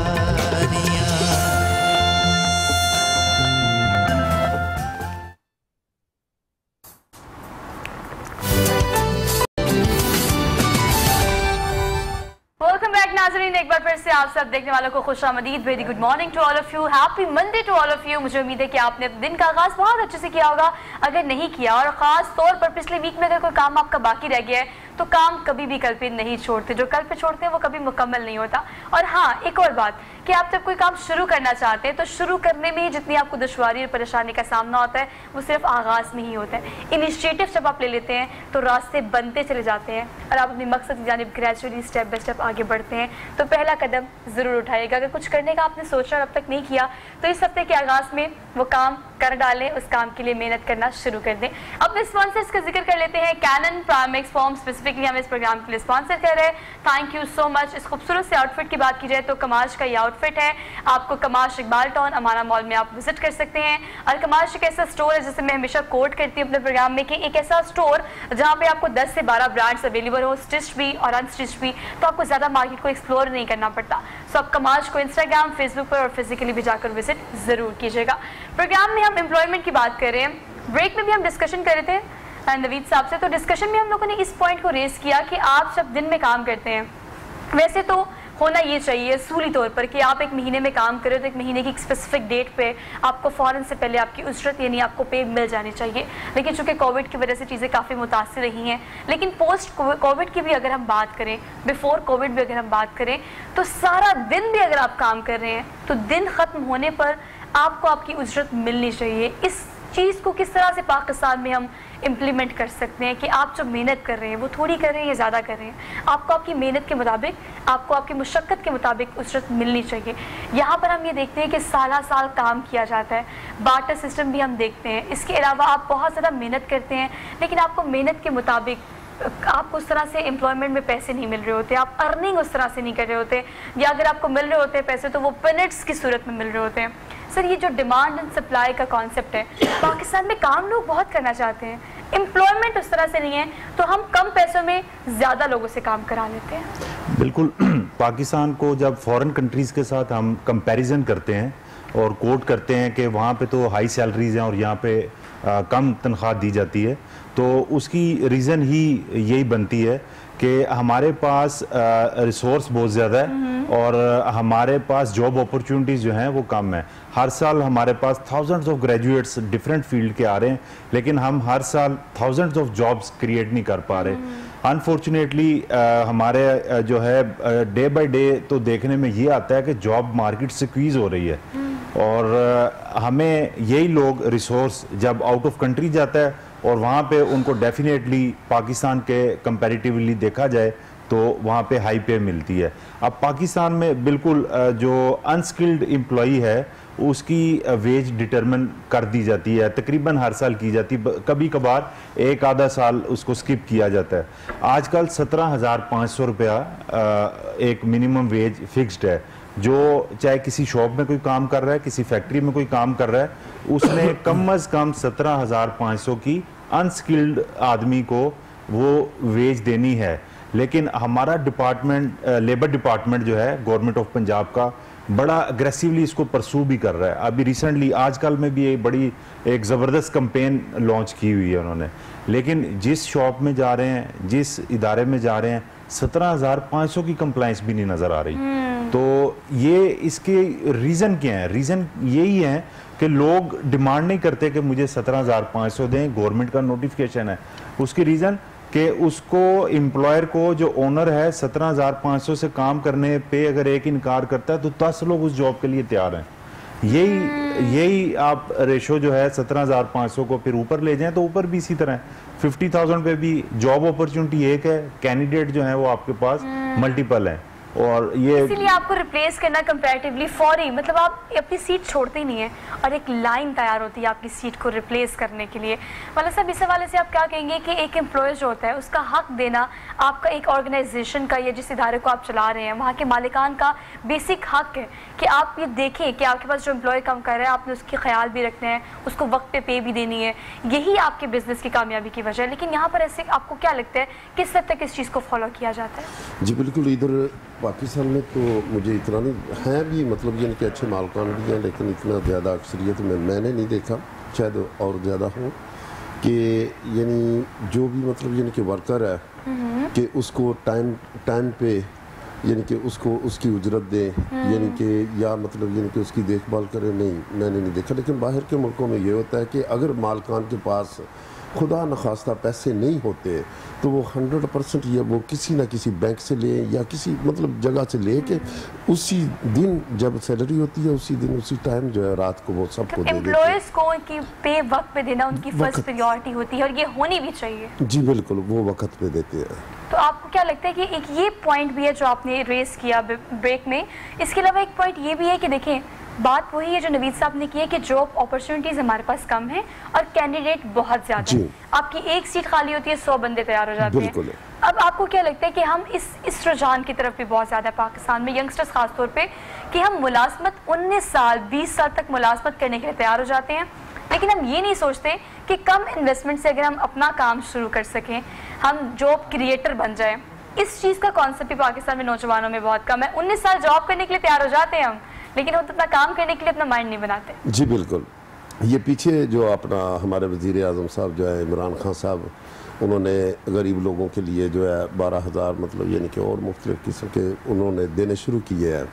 नाज़रीन, एक बार फिर से आप सब देखने वालों को खुशामदीद, very good morning to all of you, happy Monday to all of you. मुझे उम्मीद है कि आपने दिन का आगाज बहुत अच्छे से किया होगा। अगर नहीं किया और ख़ास तौर पर पिछले वीक में अगर कोई काम आपका बाकी रह गया है तो काम कभी भी कल पे नहीं छोड़ते, जो कल पे छोड़ते हैं वो कभी मुकम्मल नहीं होता। और हाँ, एक और बात कि आप जब कोई काम शुरू करना चाहते हैं तो शुरू करने में ही जितनी आपको दुश्वारी और परेशानी का सामना होता है वो सिर्फ आगाज़ में ही होता है। इनिशिएटिव जब आप ले लेते हैं तो रास्ते बनते चले जाते हैं और आप अपने मकसद की जानिब ग्रेजुअली स्टेप बाय स्टेप आगे बढ़ते हैं। तो पहला कदम ज़रूर उठाइएगा। अगर कुछ करने का आपने सोचा और अब तक नहीं किया तो इस हफ्ते के आगाज़ में वो काम कर डालें, उस काम के लिए मेहनत करना शुरू कर दें। अपने स्पॉन्सर्स का जिक्र कर लेते हैं। कैनन प्राइमेक्स फॉर्म स्पेसिफिकली हमें इस प्रोग्राम के लिए स्पॉन्सर कर रहे हैं। Thank you so much. इस खूबसूरत से आउटफिट की बात की जाए तो कमाश का ये आउटफिट है, आपको कमाश इकबाल टाउन अमाना मॉल में आप विजिट कर सकते हैं। और कमाश एक ऐसा स्टोर है जिसे मैं हमेशा कोट करती हूँ अपने प्रोग्राम में कि एक ऐसा स्टोर जहाँ पे आपको 10 से 12 ब्रांड्स अवेलेबल हो, स्टिच भी और अनस्टिच भी, तो आपको ज़्यादा मार्केट को एक्सप्लोर नहीं करना पड़ता। सो आप कमाश को इंस्टाग्राम, फेसबुक पर और फिजिकली भी जाकर विजिट ज़रूर कीजिएगा। प्रोग्राम में हम एम्प्लॉयमेंट की बात कर रहे हैं। ब्रेक में भी हम डिस्कशन कर रहे थे नवीद साहब से, तो डिस्कशन में हम लोगों ने इस पॉइंट को रेस किया कि आप जब दिन में काम करते हैं, वैसे तो होना ये चाहिए सूली तौर पर कि आप एक महीने में काम करें तो एक महीने की एक स्पेसिफिक डेट पे आपको फ़ौरन से पहले आपकी उजरत यानी आपको पे मिल जानी चाहिए। लेकिन चूंकि कोविड की वजह से चीज़ें काफ़ी मुतासिर रही हैं, लेकिन पोस्ट कोविड की भी अगर हम बात करें, बिफोर कोविड भी अगर हम बात करें, तो सारा दिन भी अगर आप काम कर रहे हैं तो दिन ख़त्म होने पर आपको आपकी उजरत मिलनी चाहिए। इस चीज़ को किस तरह से पाकिस्तान में हम इम्प्लीमेंट कर सकते हैं कि आप जो मेहनत कर रहे हैं वो थोड़ी कर रहे हैं या ज़्यादा कर रहे हैं, आपको आपकी मेहनत के मुताबिक, आपको आपकी मुशक्क़त के मुताबिक उजरत मिलनी चाहिए। यहाँ पर हम ये देखते हैं कि साल साल काम किया जाता है, बार्टर सिस्टम भी हम देखते हैं। इसके अलावा आप बहुत ज़्यादा मेहनत करते हैं लेकिन आपको मेहनत के मुताबिक आपको उस तरह से एम्प्लॉयमेंट में पैसे नहीं मिल रहे होते, आप अर्निंग उस तरह से नहीं कर रहे होते, या अगर आपको मिल रहे होते हैं पैसे तो वो मिनट्स की सूरत में मिल रहे होते हैं। सर, ये जो डिमांड एंड सप्लाई का कॉन्सेप्ट है, पाकिस्तान में काम लोग बहुत करना चाहते हैं, एम्प्लॉयमेंट उस तरह से नहीं है, तो हम कम पैसों में ज़्यादा लोगों से काम करा लेते हैं। बिल्कुल। पाकिस्तान को जब फॉरेन कंट्रीज़ के साथ हम कंपैरिजन करते हैं और कोट करते हैं कि वहाँ पे तो हाई सैलरीज हैं और यहाँ पे कम तनख्वाह दी जाती है, तो उसकी रीज़न ही यही बनती है कि हमारे पास रिसोर्स बहुत ज़्यादा है और हमारे पास जॉब अपॉर्चुनिटीज़ जो हैं वो कम है। हर साल हमारे पास thousands of graduates different field के आ रहे हैं, लेकिन हम हर साल थाउजेंड्स ऑफ जॉब्स क्रिएट नहीं कर पा रहे। अनफॉर्चुनेटली हमारे जो है डे बाय डे तो देखने में ये आता है कि जॉब मार्केट स्क्वीज हो रही है और हमें यही लोग रिसोर्स जब आउट ऑफ कंट्री जाता है और वहाँ पे उनको डेफिनेटली पाकिस्तान के कंपैरेटिवली देखा जाए तो वहाँ पे हाई पे मिलती है। अब पाकिस्तान में बिल्कुल जो अनस्किल्ड एम्प्लॉई है उसकी वेज डिटरमिन कर दी जाती है, तकरीबन हर साल की जाती है, कभी कभार एक आधा साल उसको स्किप किया जाता है। आजकल 17,500 रुपया एक मिनिमम वेज फिक्स्ड है, जो चाहे किसी शॉप में कोई काम कर रहा है, किसी फैक्ट्री में कोई काम कर रहा है, उसने कम अज़ कम 17,500 की अनस्किल्ड आदमी को वो वेज देनी है। लेकिन हमारा डिपार्टमेंट, लेबर डिपार्टमेंट जो है गवर्नमेंट ऑफ पंजाब का, बड़ा अग्रेसिवली इसको परसू भी कर रहा है। अभी रिसेंटली आजकल में भी एक ज़बरदस्त कैंपेन लॉन्च की हुई है उन्होंने, लेकिन जिस शॉप में जा रहे हैं, जिस इदारे में जा रहे हैं, 17,500 की कंप्लाइंस भी नहीं नज़र आ रही। तो ये इसके रीज़न क्या है? रीज़न यही है कि लोग डिमांड नहीं करते कि मुझे 17,500 दें, गवर्नमेंट का नोटिफिकेशन है। उसकी रीज़न कि उसको एम्प्लॉयर को, जो ओनर है, 17,500 से काम करने पे अगर एक इनकार करता है तो 10 लोग उस जॉब के लिए तैयार हैं। यही आप रेशो जो है 17,500 को फिर ऊपर ले जाएं तो ऊपर भी इसी तरह 50,000 पे भी जॉब अपॉर्चुनिटी एक है, कैंडिडेट जो है वो आपके पास मल्टीपल है। और ये इसीलिए आपको रिप्लेस करना कंपैरेटिवली फौरी, मतलब आप अपनी सीट छोड़ते ही नहीं है और एक लाइन तैयार होती है आपकी सीट को रिप्लेस करने के लिए। मतलब साहब, इस हवाले से आप क्या कहेंगे कि एक एम्प्लॉयर जो होता है उसका हक देना आपका एक ऑर्गेनाइजेशन का या जिस इदारे को आप चला रहे हैं वहाँ के मालिकान का बेसिक हक है कि आप ये देखें कि आपके पास जो एम्प्लॉय काम कर रहा है आपने उसके ख्याल भी रखना है, उसको वक्त पे भी देनी है। यही आपके बिजनेस की कामयाबी की वजह है। लेकिन यहाँ पर ऐसे आपको क्या लगता है किस हद तक इस चीज़ को फॉलो किया जाता है? जी बिल्कुल, इधर पाकिस्तान में तो मुझे इतना नहीं है भी, मतलब यानी कि अच्छे मालकान भी हैं, लेकिन इतना ज़्यादा अक्सरियत में मैंने नहीं देखा, शायद और ज़्यादा हो, कि यानी जो भी मतलब यानी कि वर्कर है कि उसको टाइम पे यानी कि उसको उसकी उजरत दें, यानी कि या मतलब यानी कि उसकी देखभाल करें। नहीं, मैंने नहीं देखा। लेकिन बाहर के मुल्कों में ये होता है कि अगर मालकान के पास खुदा न खास्ता पैसे नहीं होते तो वो 100% ये वो किसी ना किसी बैंक से ले या किसी मतलब जगह से ले के उसी दिन जब सैलरी होती है उसी दिन उसी टाइम जो है रात को वो सबको दे देते हैं। एम्प्लॉयर्स को उनकी पे वक्त पे देना उनकी फर्स्ट प्रायोरिटी होती है और ये होनी भी चाहिए। जी बिल्कुल, वो वक्त पे देते हैं। तो आपको क्या लगता है कि एक ये पॉइंट भी है जो आपने रेस किया ब्रेक में, इसके अलावा एक पॉइंट ये भी है कि देखें बात वही है जो नवीद साहब ने की है कि जॉब अपॉर्चुनिटीज हमारे पास कम है और कैंडिडेट बहुत ज्यादा है। आपकी एक सीट खाली होती है 100 बंदे तैयार हो जाते हैं। अब आपको क्या लगता है कि हम इस रुझान की तरफ भी बहुत ज्यादा पाकिस्तान में यंगस्टर्स खासतौर पे कि हम मुलाजमत 19 साल 20 साल तक मुलाजमत करने के लिए तैयार हो जाते हैं, लेकिन हम ये नहीं सोचते कि कम इन्वेस्टमेंट से अगर हम अपना काम शुरू कर सकें, हम जॉब क्रिएटर बन जाए। इस चीज़ का कॉन्सेप्ट भी पाकिस्तान में नौजवानों में बहुत कम है। 19 साल जॉब करने के लिए तैयार हो जाते हैं हम, लेकिन हम अपना काम करने के लिए अपना माइंड नहीं बनाते। जी बिल्कुल, ये पीछे जो अपना हमारे वज़ीर आज़म साहब जो है इमरान खान साहब, उन्होंने गरीब लोगों के लिए जो है 12,000 मतलब यानी कि और मुख्तलिफ किस्म के उन्होंने देने शुरू किए हैं।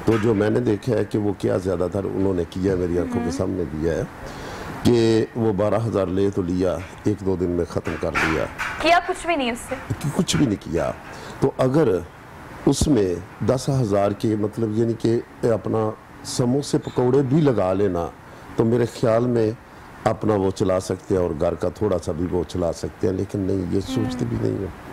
तो जो मैंने देखा है कि वो क्या ज़्यादातर उन्होंने किया, मेरी आंखों के सामने किया है कि वो 12,000 ले तो लिया, 1-2 दिन में ख़त्म कर दिया, किया कुछ भी नहीं उससे, कुछ भी नहीं किया। तो अगर उसमें 10,000 के मतलब यानी कि अपना समोसे पकौड़े भी लगा लेना तो मेरे ख्याल में अपना वो चला सकते हैं और घर का थोड़ा सा भी वो चला सकते हैं, लेकिन नहीं, ये सोचते भी नहीं है।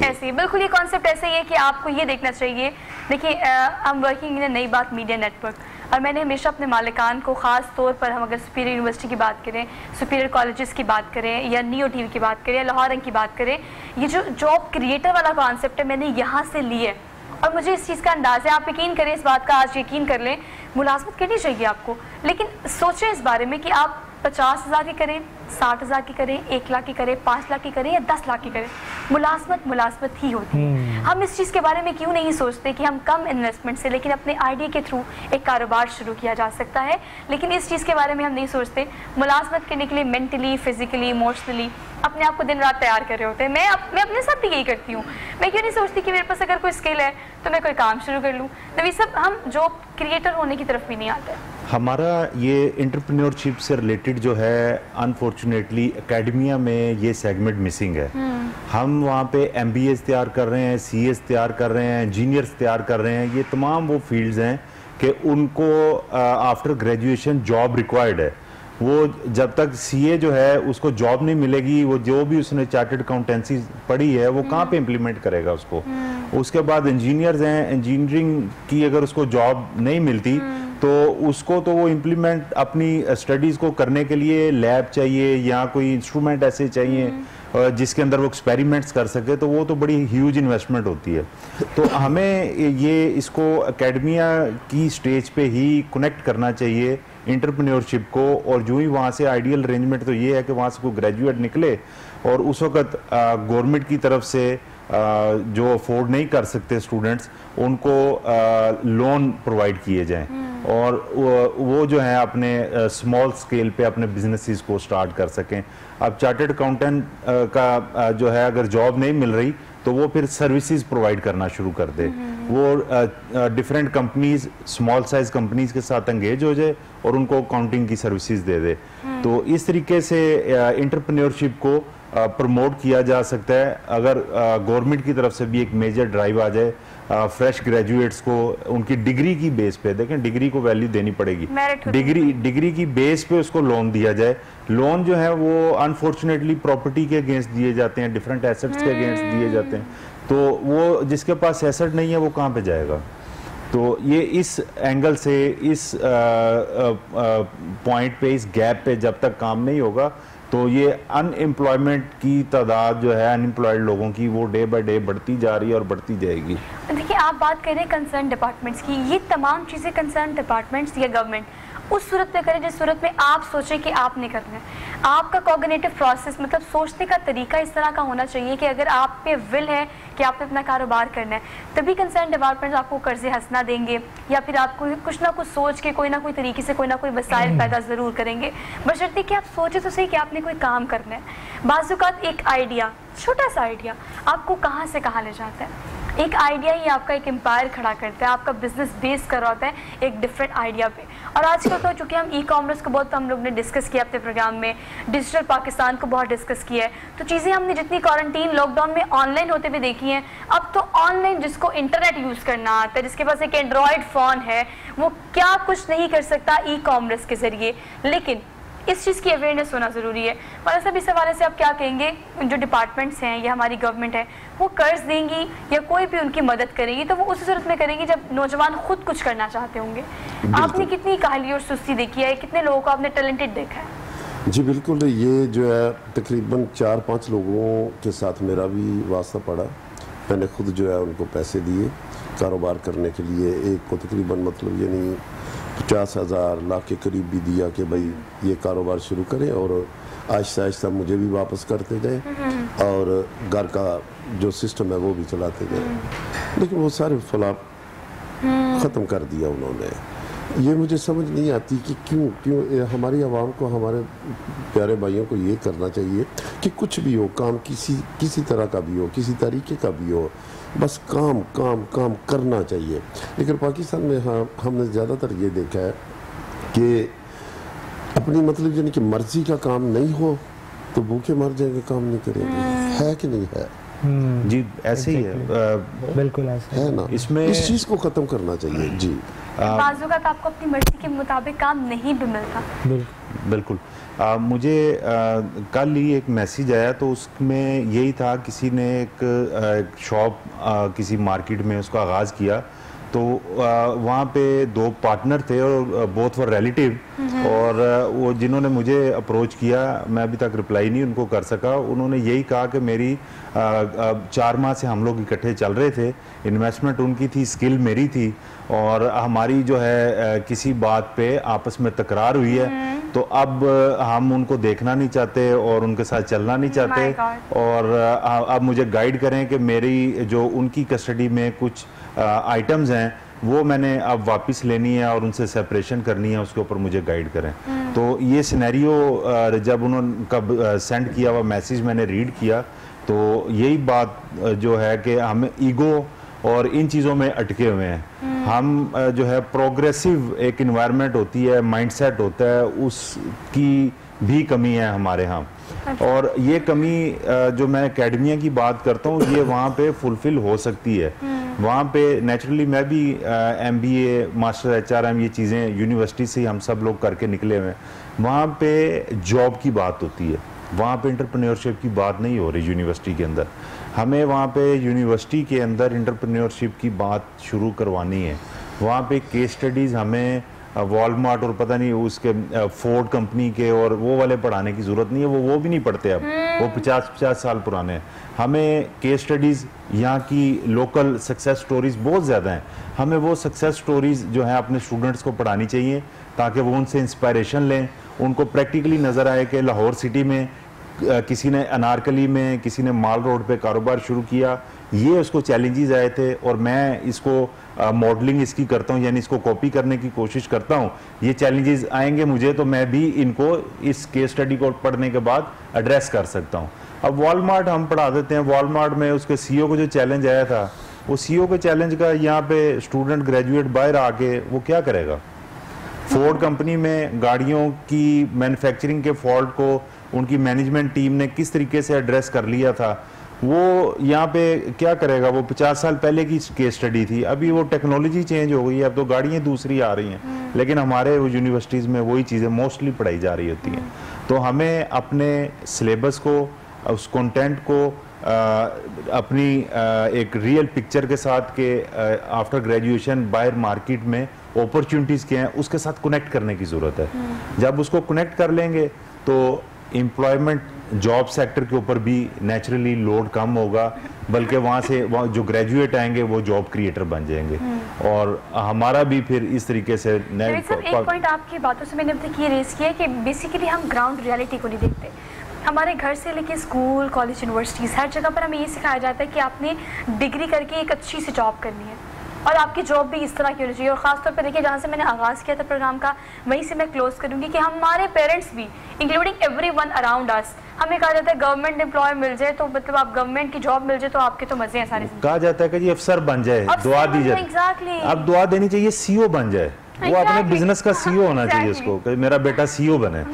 ऐसे बिल्कुल ये कॉन्सेप्ट ऐसे ही है कि आपको ये देखना चाहिए। देखिए आई एम वर्किंग इन नई बात मीडिया नेटवर्क, और मैंने हमेशा अपने मालिकान को ख़ास तौर पर, हम अगर सुपीरियर यूनिवर्सिटी की बात करें, सुपीरियर कॉलेजेस की बात करें या नियो टीवी की बात करें या लाहौर रंग की बात करें, ये जो जॉब क्रिएटर वाला कॉन्सेप्ट है मैंने यहाँ से लिया है और मुझे इस चीज़ का अंदाज़ा है। आप यकीन करें, इस बात का आज यकीन कर लें, मुलाजमत करनी चाहिए आपको, लेकिन सोचें इस बारे में कि आप 50,000 की करें, 60,000 की करें, 1 लाख की करें, 5 लाख की करें या 10 लाख की करें, मुलाजमत ही होती है। हम इस चीज़ के बारे में क्यों नहीं सोचते कि हम कम इन्वेस्टमेंट से लेकिन अपने आइडिया के थ्रू एक कारोबार शुरू किया जा सकता है, लेकिन इस चीज़ के बारे में हम नहीं सोचते। मुलाजमत करने के लिए मेंटली, फिजिकली, इमोशनली अपने आप को दिन रात तैयार कर रहे होते हैं। मैं अपने साथ भी यही करती हूँ। मैं क्यों नहीं सोचती कि मेरे पास अगर कोई स्किल है तो मैं कोई काम शुरू कर लूँ। नवीद साहब, हम जॉब क्रिएटर होने की तरफ भी नहीं आते। हमारा ये एंटरप्रेन्योरशिप से रिलेटेड जो है अनफॉर्चुनेटली एकेडमिया में ये सेगमेंट मिसिंग है। हम वहाँ पे MBAs तैयार कर रहे हैं, CAs तैयार कर रहे हैं, इंजीनियर्स तैयार कर रहे हैं। ये तमाम वो फील्ड्स हैं कि उनको आफ्टर ग्रेजुएशन जॉब रिक्वायर्ड है। वो जब तक CA जो है उसको जॉब नहीं मिलेगी, वो जो भी उसने चार्टर्ड अकाउंटेंसी पढ़ी है वो कहाँ पे इम्प्लीमेंट करेगा उसको। उसके बाद इंजीनियर्स हैं, इंजीनियरिंग की अगर उसको जॉब नहीं मिलती तो उसको तो वो इम्प्लीमेंट अपनी स्टडीज़ को करने के लिए लैब चाहिए या कोई इंस्ट्रूमेंट ऐसे चाहिए जिसके अंदर वो एक्सपेरिमेंट्स कर सके, तो वो तो बड़ी ह्यूज इन्वेस्टमेंट होती है। तो हमें ये इसको एकेडमिया की स्टेज पे ही कनेक्ट करना चाहिए एंटरप्रेन्योरशिप को, और जो ही वहाँ से आइडियल अरेंजमेंट तो ये है कि वहाँ से कोई ग्रेजुएट निकले और उस वक्त गवर्नमेंट की तरफ से जो अफोर्ड नहीं कर सकते स्टूडेंट्स, उनको लोन प्रोवाइड किए जाएं और वो जो है अपने स्मॉल स्केल पे अपने बिजनेसेस को स्टार्ट कर सकें। अब चार्टर्ड अकाउंटेंट का जो है अगर जॉब नहीं मिल रही तो वो फिर सर्विसेज प्रोवाइड करना शुरू कर दे। वो different companies, small size companies के साथ एंगेज हो जाए और उनको अकाउंटिंग की सर्विसेज दे दे। तो इस तरीके से एंटरप्रेन्योरशिप को प्रमोट किया जा सकता है। अगर गवर्नमेंट की तरफ से भी एक मेजर ड्राइव आ जाए फ्रेश ग्रेजुएट्स को उनकी डिग्री की बेस पे, देखें डिग्री को वैल्यू देनी पड़ेगी, डिग्री की बेस पे उसको लोन दिया जाए। लोन जो है वो अनफॉर्चुनेटली प्रॉपर्टी के अगेंस्ट दिए जाते हैं, डिफरेंट एसेट्स के अगेंस्ट दिए जाते हैं, तो वो जिसके पास एसेट नहीं है वो कहाँ पे जाएगा। तो ये इस एंगल से, इस पॉइंट पे, इस गैप पे जब तक काम नहीं होगा तो ये अनएम्प्लॉयमेंट की तादाद जो है अनएम्प्लॉयड लोगों की वो डे बाय डे बढ़ती जा रही है और बढ़ती जाएगी। देखिए, आप बात कर रहे हैं कंसर्न डिपार्टमेंट्स की, ये तमाम चीज़ें कंसर्न डिपार्टमेंट्स या गवर्नमेंट उस सूरत में करें जिस सूरत में आप सोचें कि आपने करना है। आपका कॉग्निटिव प्रोसेस मतलब सोचने का तरीका इस तरह का होना चाहिए कि अगर आप पे विल है कि आपने अपना कारोबार करना है, तभी कंसर्न डिपार्टमेंट आपको कर्जे हंसना देंगे या फिर आपको कुछ ना कुछ सोच के कोई ना कोई तरीके से कोई ना कोई वसाइल पैदा ज़रूर करेंगे, बशर्ते कि आप सोचें तो सही कि आपने कोई काम करना है। बाज़ औक़ात एक आइडिया छोटा सा आइडिया आपको कहाँ से कहाँ ले जाता है। एक आइडिया ही आपका एक एम्पायर खड़ा करता है, आपका बिजनेस बेस कर रहा होता है एक डिफरेंट आइडिया पे। और आजकल तो चूँकि हम ई कॉमर्स को बहुत हम लोग ने डिस्कस किया अपने प्रोग्राम में, डिजिटल पाकिस्तान को बहुत डिस्कस किया है, तो चीज़ें हमने जितनी क्वारंटीन लॉकडाउन में ऑनलाइन होते हुए देखी हैं, अब तो ऑनलाइन जिसको इंटरनेट यूज़ करना आता है, जिसके पास एक एंड्रॉयड फ़ोन है, वो क्या कुछ नहीं कर सकता ई कॉमर्स के ज़रिए। लेकिन इस चीज़ की अवेयरनेस होना ज़रूरी है। और सब इस हवाले से आप क्या कहेंगे, जो डिपार्टमेंट्स हैं या हमारी गवर्नमेंट है, वो कर्ज देंगी या कोई भी उनकी मदद करेगी तो वो उस सूरत में करेंगी जब नौजवान खुद कुछ करना चाहते होंगे। आपने कितनी काहली और सुस्ती देखी है, कितने लोगों को आपने टैलेंटेड देखा है? जी बिल्कुल, ये जो है तकरीबन 4-5 लोगों के साथ मेरा भी वास्ता पड़ा। मैंने खुद जो है उनको पैसे दिए कारोबार करने के लिए। एक को तकरीबन मतलब यानी 50,000 लाख के करीब भी दिया कि भाई ये कारोबार शुरू करें, और आहिस्ता आहिस्ता मुझे भी वापस करते गए और घर का जो सिस्टम है वो भी चलाते गए। लेकिन वो सारे फ्लॉप ख़त्म कर दिया उन्होंने। ये मुझे समझ नहीं आती कि क्यों हमारी आवाम को, हमारे प्यारे भाइयों को ये करना चाहिए कि कुछ भी हो काम, किसी तरह का भी हो, किसी तरीके का भी हो, बस काम काम काम करना चाहिए। लेकिन पाकिस्तान में हमने ज़्यादातर ये देखा है कि अपनी मतलब यानी कि मर्जी का काम नहीं हो तो भूखे मर जाएंगे, काम नहीं करेंगे। है कि नहीं है? जी ऐसे ही है, बिल्कुल ऐसा है ना। इसमें इस चीज़ को ख़त्म करना चाहिए। जी बाज़ों का आपको अपनी मर्जी के मुताबिक काम नहीं भी मिलता। बिल्कुल। मुझे कल ही एक मैसेज आया, तो उसमें यही था, किसी ने एक शॉप किसी मार्केट में उसका आगाज़ किया, तो वहाँ पे 2 पार्टनर थे और बोथ वर रिलेटिव, और वो जिन्होंने मुझे अप्रोच किया, मैं अभी तक रिप्लाई नहीं उनको कर सका। उन्होंने यही कहा कि मेरी 4 माह से हम लोग इकट्ठे चल रहे थे, इन्वेस्टमेंट उनकी थी, स्किल मेरी थी, और हमारी जो है किसी बात पे आपस में तकरार हुई है, तो अब हम उनको देखना नहीं चाहते और उनके साथ चलना नहीं चाहते, और अब मुझे गाइड करें कि मेरी जो उनकी कस्टडी में कुछ आइटम्स हैं वो मैंने अब वापस लेनी है और उनसे सेपरेशन करनी है, उसके ऊपर मुझे गाइड करें। तो ये सिनेरियो जब उन्होंने कब सेंड किया हुआ मैसेज मैंने रीड किया, तो यही बात जो है कि हम ईगो और इन चीज़ों में अटके हुए हैं। हम जो है प्रोग्रेसिव एक इन्वायरमेंट होती है, माइंडसेट होता है, उसकी भी कमी है हमारे यहाँ। और ये कमी जो मैं एकेडमिया की बात करता हूँ, ये वहाँ पे फुलफिल हो सकती है। वहाँ पे नेचुरली मैं भी MBA, मास्टर HRM, ये चीज़ें यूनिवर्सिटी से हम सब लोग करके निकले हुए हैं। वहाँ पे जॉब की बात होती है, वहाँ पे एंटरप्रेन्योरशिप की बात नहीं हो रही यूनिवर्सिटी के अंदर। हमें वहाँ पे यूनिवर्सिटी के अंदर एंटरप्रेन्योरशिप की बात शुरू करवानी है। वहाँ पे केस स्टडीज़ हमें वॉलमार्ट और पता नहीं उसके फोर्ड कंपनी के और वो वाले पढ़ाने की ज़रूरत नहीं है, वो भी नहीं पढ़ते अब, वो 50-50 साल पुराने हैं। हमें केस स्टडीज़, यहाँ की लोकल सक्सेस स्टोरीज़ बहुत ज़्यादा हैं, हमें वो सक्सेस स्टोरीज़ जो है अपने स्टूडेंट्स को पढ़ानी चाहिए, ताकि वो उनसे इंस्पायरेशन लें, उनको प्रैक्टिकली नज़र आए कि लाहौर सिटी में किसी ने अनारकली में, किसी ने माल रोड पे कारोबार शुरू किया, ये उसको चैलेंजेस आए थे और मैं इसको मॉडलिंग इसकी करता हूँ, यानी इसको कॉपी करने की कोशिश करता हूँ। ये चैलेंजेस आएंगे मुझे तो मैं भी इनको इस केस स्टडी को पढ़ने के बाद एड्रेस कर सकता हूँ। अब वॉलमार्ट हम पढ़ा देते हैं, वॉलमार्ट में उसके CEO को जो चैलेंज आया था, वो CEO के चैलेंज का यहाँ पे स्टूडेंट ग्रेजुएट बाहर आके वो क्या करेगा। फोर्ड कंपनी में गाड़ियों की मैन्युफैक्चरिंग के फॉल्ट को उनकी मैनेजमेंट टीम ने किस तरीके से एड्रेस कर लिया था, वो यहाँ पे क्या करेगा। वो 50 साल पहले की केस स्टडी थी, अभी वो टेक्नोलॉजी चेंज हो गई है, अब तो गाड़ियाँ दूसरी आ रही हैं, लेकिन हमारे वो यूनिवर्सिटीज़ में वही चीज़ें मोस्टली पढ़ाई जा रही होती हैं। तो हमें अपने सिलेबस को, उस कंटेंट को अपनी एक रियल पिक्चर के साथ के आफ्टर ग्रेजुएशन बाहर मार्केट में अपॉर्चुनिटीज़ के हैं उसके साथ कनेक्ट करने की ज़रूरत है। जब उसको कनेक्ट कर लेंगे तो एम्प्लॉयमेंट जॉब सेक्टर के ऊपर भी नेचुरली लोड कम होगा, बल्कि वहाँ से जो ग्रेजुएट आएंगे वो जॉब क्रिएटर बन जाएंगे, और हमारा भी फिर इस तरीके से एक पॉइंट आपकी बातों से मैंने अब तक ये रेस किया है कि बेसिकली हम ग्राउंड रियलिटी को नहीं देखते। हमारे घर से लेके स्कूल, कॉलेज, यूनिवर्सिटीज़, हर जगह पर हमें ये सिखाया जाता है कि आपने डिग्री करके एक अच्छी सी जॉब करनी है, और आपकी जॉब भी इस तरह की होनी चाहिए। और ख़ासतौर पर देखिए, जहाँ से मैंने आगाज़ किया था प्रोग्राम का, वहीं से मैं क्लोज करूँगी कि हमारे पेरेंट्स भी, इंक्लूडिंग एवरीवन अराउंड अस, हमें कहा जाता है गवर्नमेंट एम्प्लॉय मिल जाए तो मतलब आप गवर्नमेंट की जॉब मिल जाए तो आपके तो मजे हैं सारे। कहा जाता है कि जी अफसर बन जाए, दुआ दी जाए। एग्जैक्टली, अब दुआ देनी चाहिए सीईओ बन जाए, वो अपने बिजनेस का सीईओ होना चाहिए उसको, कि मेरा बेटा सीईओ बने।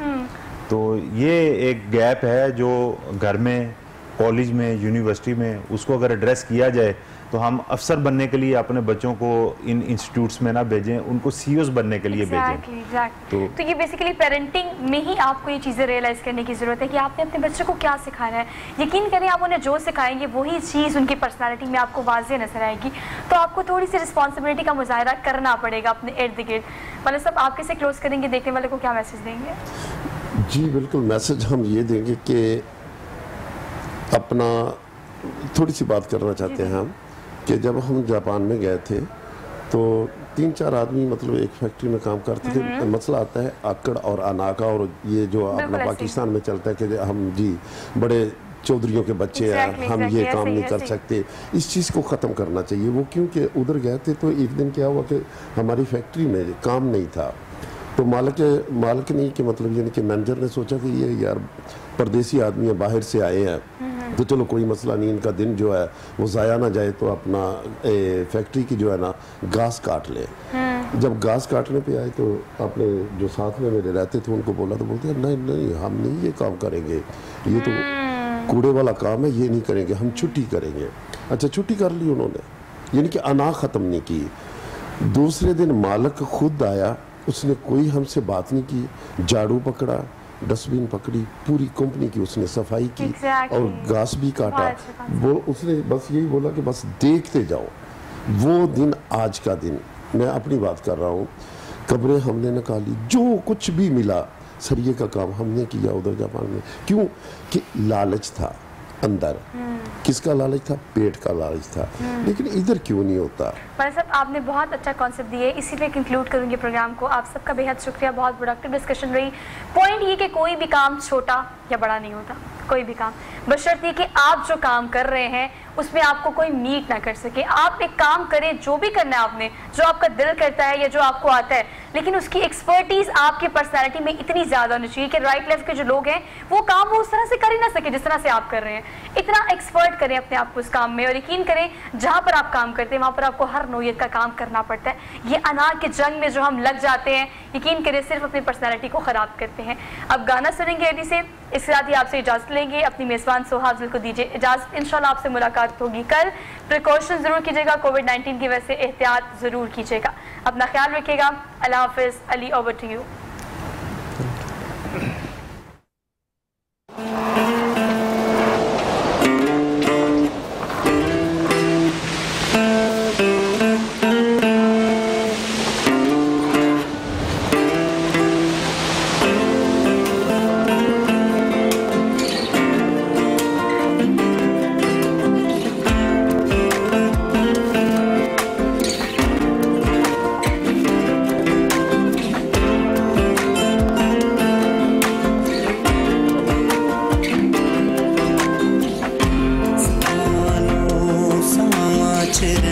तो ये एक गैप है जो घर में, कॉलेज में, यूनिवर्सिटी में, उसको अगर एड्रेस किया जाए तो हम अफसर बनने के लिए अपने बच्चों को इन इंस्टीट्यूट्स में ना भेजें, उनको सीईओज बनने के लिए भेजें। तो ये बेसिकली पेरेंटिंग में ही आपको ये चीज़ें रियलाइज़ करने की ज़रूरत है कि आपने अपने बच्चों को क्या सिखाना है। यकीन करें, आप उन्हें जो सिखाएंगे वही चीज़ उनकी पर्सनालिटी में आपको वाज़ेह नजर आएगी। तो आपको थोड़ी सी रिस्पॉन्सिबिलिटी का मुजाहरा करना पड़ेगा अपने इर्द गिर्द। मतलब सब आप कैसे क्लोज करेंगे, देखने वाले को क्या मैसेज देंगे? जी बिल्कुल, मैसेज हम ये देंगे कि अपना थोड़ी सी बात करना चाहते हैं हम, कि जब हम जापान में गए थे तो 3-4 आदमी मतलब एक फैक्ट्री में काम करते थे। मसला आता है आकड़ और अना का, और ये जो अपना पाकिस्तान में चलता है कि हम जी बड़े चौधरियों के बच्चे हैं, हम ये काम नहीं कर सकते। इस चीज़ को ख़त्म करना चाहिए। वो क्योंकि उधर गए थे तो एक दिन क्या हुआ कि हमारी फैक्ट्री में काम नहीं था, तो मालिक नहीं कि मतलब यानी कि मैनेजर ने सोचा कि ये यार परदेसी आदमी है, बाहर से आए हैं, तो चलो कोई मसला नहीं, इनका दिन जो है वो ज़ाया ना जाए, तो अपना फैक्ट्री की जो है ना घास काट ले। जब घास काटने पे आए तो अपने जो साथ में मेरे रहते थे उनको बोला, तो बोलते हैं नहीं नहीं हम नहीं ये काम करेंगे, ये तो कूड़े वाला काम है, ये नहीं करेंगे, हम छुट्टी करेंगे। अच्छा, छुट्टी कर ली उन्होंने, यानी कि अना ख़त्म नहीं की। दूसरे दिन मालिक खुद आया, उसने कोई हमसे बात नहीं की, झाड़ू पकड़ा, डस्टबिन पकड़ी, पूरी कंपनी की उसने सफाई की और घास भी काटा। वो उसने बस यही बोला कि बस देखते जाओ। वो दिन आज का दिन, मैं अपनी बात कर रहा हूँ, कब्रें हमने निकाली, जो कुछ भी मिला सरिये का काम हमने किया उधर जापान में। क्यों कि लालच था अंदर। किसका लालच था? पेट का लालच था। लेकिन इधर क्यों नहीं होता? भाई साहब, आपने बहुत अच्छा कॉन्सेप्ट दिया है, इसी पे कंक्लूड करूंगी प्रोग्राम को। आप सबका बेहद शुक्रिया, बहुत प्रोडक्टिव डिस्कशन रही। पॉइंट ये कि कोई भी काम छोटा या बड़ा नहीं होता, कोई भी काम, बशर्ते कि आप जो काम कर रहे हैं उसमें आपको कोई मीट ना कर सके। आप एक काम करें, जो भी करना है आपने, जो आपका दिल करता है या जो आपको आता है, लेकिन उसकी एक्सपर्टीज आपकी पर्सनालिटी में इतनी ज़्यादा होनी चाहिए कि राइट लेफ्ट के जो लोग हैं वो काम वो उस तरह से कर ही ना सके जिस तरह से आप कर रहे हैं। इतना एक्सपर्ट करें अपने आप को उस काम में, और यकीन करें जहाँ पर आप काम करते हैं वहाँ पर आपको हर नौयत का काम करना पड़ता है। ये अनार के जंग में जो हम लग जाते हैं, यकीन करें सिर्फ अपनी पर्सनैलिटी को ख़राब करते हैं। अब गाना सुनेंगे अभी से, इसके साथ ही आपसे इजाज़त लेंगे। अपनी मेज़बान सोहा अफजल को दीजिए इजाज़त। इंशाल्लाह आपसे मुलाकात होगी कल। प्रिकॉशन ज़रूर कीजिएगा, कोविड-19 की वजह से एहतियात ज़रूर कीजिएगा। अपना ख्याल रखिएगा। अल्लाह हाफ़िज़। Ali, over to you. समाच